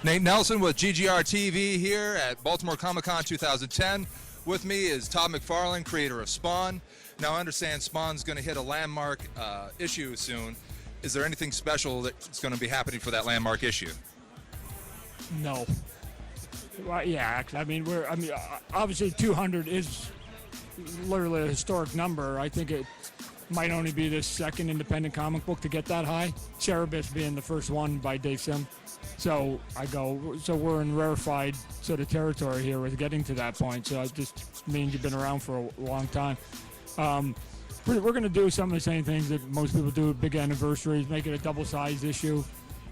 Nate Nelson with GGR TV here at Baltimore Comic-Con 2010. With me is Todd McFarlane, creator of Spawn. Now I understand Spawn's going to hit a landmark issue soon. Is there anything special that's going to be happening for that landmark issue? No. Well, yeah, actually, obviously 200 is literally a historic number. I think it might only be the second independent comic book to get that high. Cerebus being the first one by Dave Sim. So we're in rarefied sort of territory here with getting to that point. So it just means you've been around for a long time. We're going to do some of the same things that most people do at big anniversaries, make it a double-sized issue.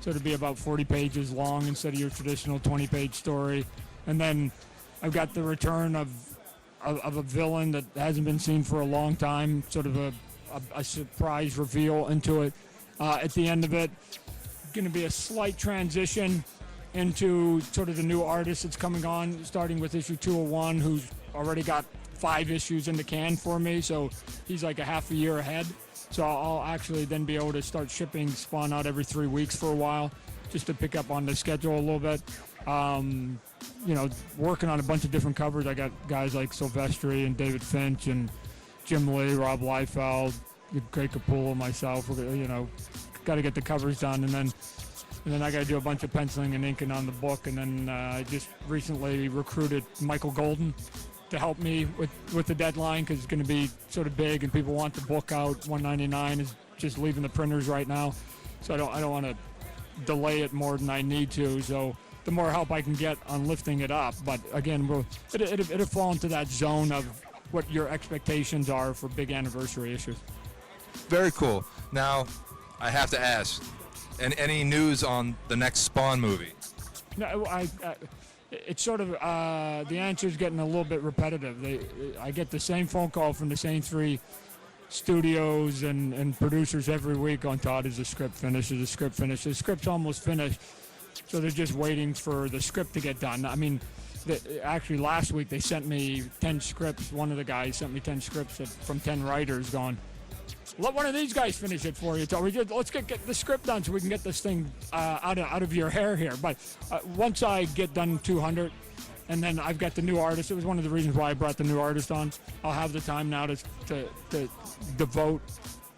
So it'll be about 40 pages long instead of your traditional 20-page story. And then I've got the return of a villain that hasn't been seen for a long time, sort of a surprise reveal into it. At the end of it, going to be a slight transition into sort of the new artist that's coming on, starting with issue 201, who's already got 5 issues in the can for me, so he's like a half a year ahead. So I'll actually then be able to start shipping Spawn out every 3 weeks for a while, just to pick up on the schedule a little bit. Working on a bunch of different covers. I got guys like Silvestri and David Finch and Jim Lee, Rob Liefeld, Greg Capullo, myself. Got to get the covers done, and then I got to do a bunch of penciling and inking on the book. And then I just recently recruited Michael Golden to help me with the deadline, because it's going to be sort of big and people want the book out. $1.99 is just leaving the printers right now, so I don't want to delay it more than I need to. So the more help I can get on lifting it up, but again, it'll fall into that zone of what your expectations are for big anniversary issues. Very cool. Now, I have to ask, any news on the next Spawn movie? No, it's sort of, the answer's getting a little bit repetitive. I get the same phone call from the same 3 studios and producers every week on Todd, is the script finished, is the script finished? The script's almost finished, so they're just waiting for the script to get done. I mean, actually last week they sent me 10 scripts. One of the guys sent me 10 scripts from 10 writers going, let one of these guys finish it for you. So let's get the script done so we can get this thing out of your hair here. But once I get done 200, and then I've got the new artist. It was one of the reasons why I brought the new artist on. I'll have the time now to devote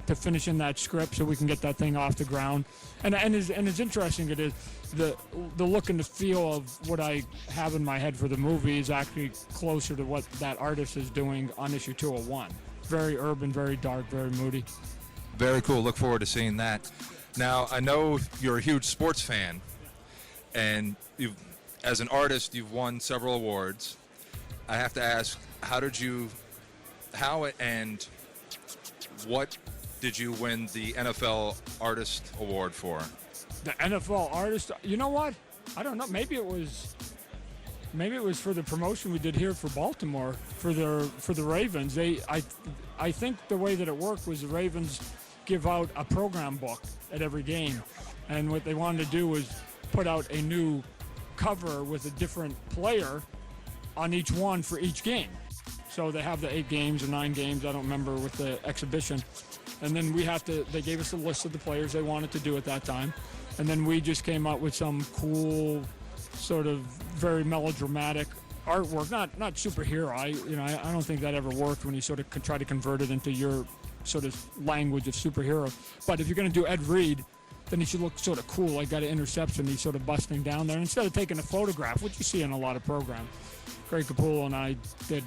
to finishing that script so we can get that thing off the ground. And as interesting it is, the look and the feel of what I have in my head for the movie is actually closer to what that artist is doing on issue 201. Very urban, very dark, very moody. Very cool. Look forward to seeing that. Now, I know you're a huge sports fan, and as an artist, you've won several awards. I have to ask, how and what did you win the NFL Artist Award for? The NFL Artist? You know what? I don't know. Maybe it was for the promotion we did here for Baltimore for the Ravens. I think the way that it worked was the Ravens give out a program book at every game, and what they wanted to do was put out a new cover with a different player on each one for each game. So they have the 8 games or 9 games, I don't remember, with the exhibition, and then they gave us a list of the players they wanted to do at that time, and then we just came up with some cool sort of very melodramatic artwork, not superhero. I don't think that ever worked when you sort of try to convert it into your sort of language of superhero. But if you're going to do Ed Reed, then he should look sort of cool, like got an interception, he's sort of busting down there. And instead of taking a photograph, which you see in a lot of programs, Greg Capullo and I did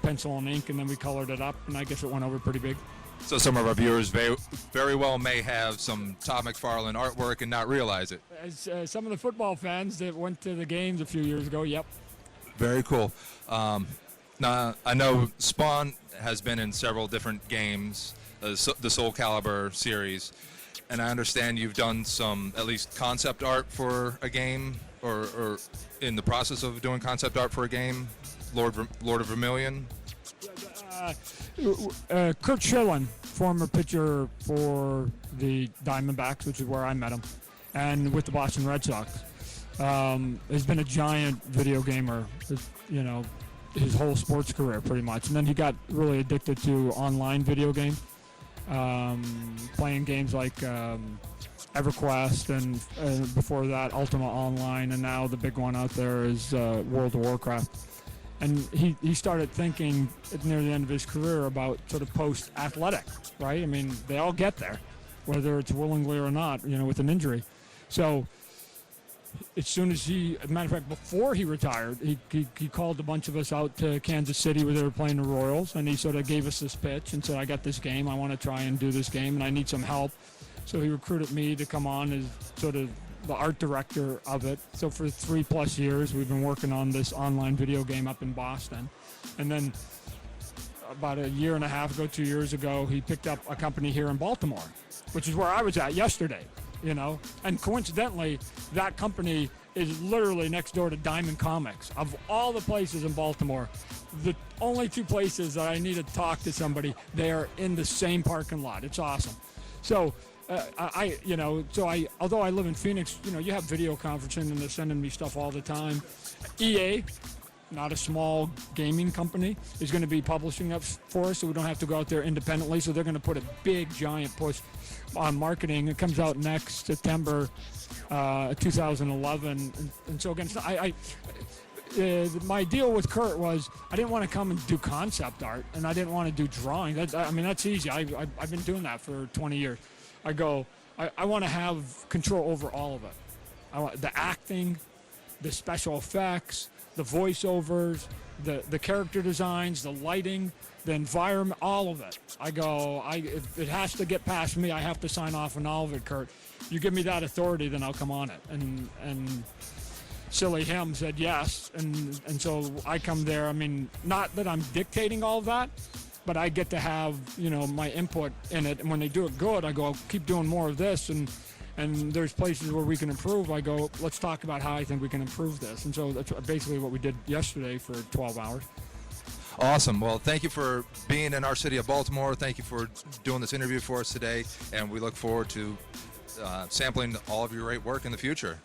pencil and ink, and then we colored it up, and I guess it went over pretty big. So some of our viewers very well may have some Todd McFarlane artwork and not realize it. As some of the football fans that went to the games a few years ago, yep. Very cool. Now, I know Spawn has been in several different games, the Soul Calibur series, and I understand you've done some, at least, concept art for a game, or in the process of doing concept art for a game, Lord of Vermilion. Kurt Schilling, former pitcher for the Diamondbacks, which is where I met him, and with the Boston Red Sox, has been a giant video gamer, his whole sports career pretty much. And then he got really addicted to online video games, playing games like EverQuest, and before that Ultima Online, and now the big one out there is World of Warcraft. And he started thinking near the end of his career about sort of post-athletic, right? I mean, they all get there, whether it's willingly or not, with an injury. So as soon as as a matter of fact, before he retired, he called a bunch of us out to Kansas City where they were playing the Royals, and he sort of gave us this pitch and said, I got this game, I want to try and do this game, and I need some help. So he recruited me to come on as sort of the art director of it. So for 3+ years, we've been working on this online video game up in Boston. And then about a year and a half ago, 2 years ago, he picked up a company here in Baltimore, which is where I was at yesterday, And coincidentally, that company is literally next door to Diamond Comics. Of all the places in Baltimore, the only 2 places that I need to talk to somebody, they are in the same parking lot. It's awesome. So although I live in Phoenix, you have video conferencing and they're sending me stuff all the time. EA, not a small gaming company, is going to be publishing up for us, so we don't have to go out there independently. So they're going to put a big, giant push on marketing. It comes out next September 2011. And so again, my deal with Kurt was I didn't want to come and do concept art, and I didn't want to do drawing. That's easy. I've been doing that for 20 years. I want to have control over all of it. I want the acting, the special effects, the voiceovers, the character designs, the lighting, the environment, all of it. If it has to get past me, I have to sign off on all of it, Kurt. You give me that authority, then I'll come on it. And silly him said yes, and so I come there. I mean, not that I'm dictating all of that, but I get to have, my input in it. And when they do it good, I go, I'll keep doing more of this. And there's places where we can improve. I go, let's talk about how I think we can improve this. And so that's basically what we did yesterday for 12 hours. Awesome. Well, thank you for being in our city of Baltimore. Thank you for doing this interview for us today. And we look forward to sampling all of your great work in the future.